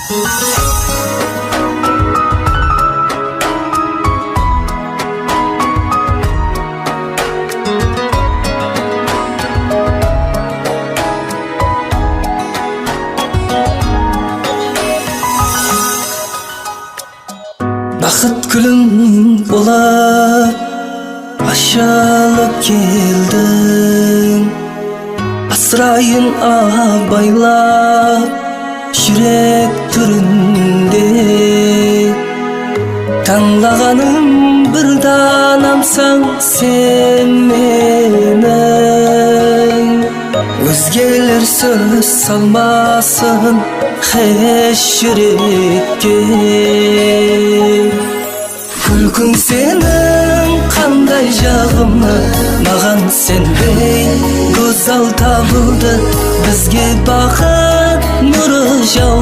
Бақыт гүлің болып ашылып келдің, асырайын абайлап жүрек түрінде. Таңлағаным бір данамсың сен менің, өзгелер сөз салмасын еш жүрекке. Күлкің сенің қандай жағымды, маған сенбей көз ал табылды, бізге бақыт нұры жауды.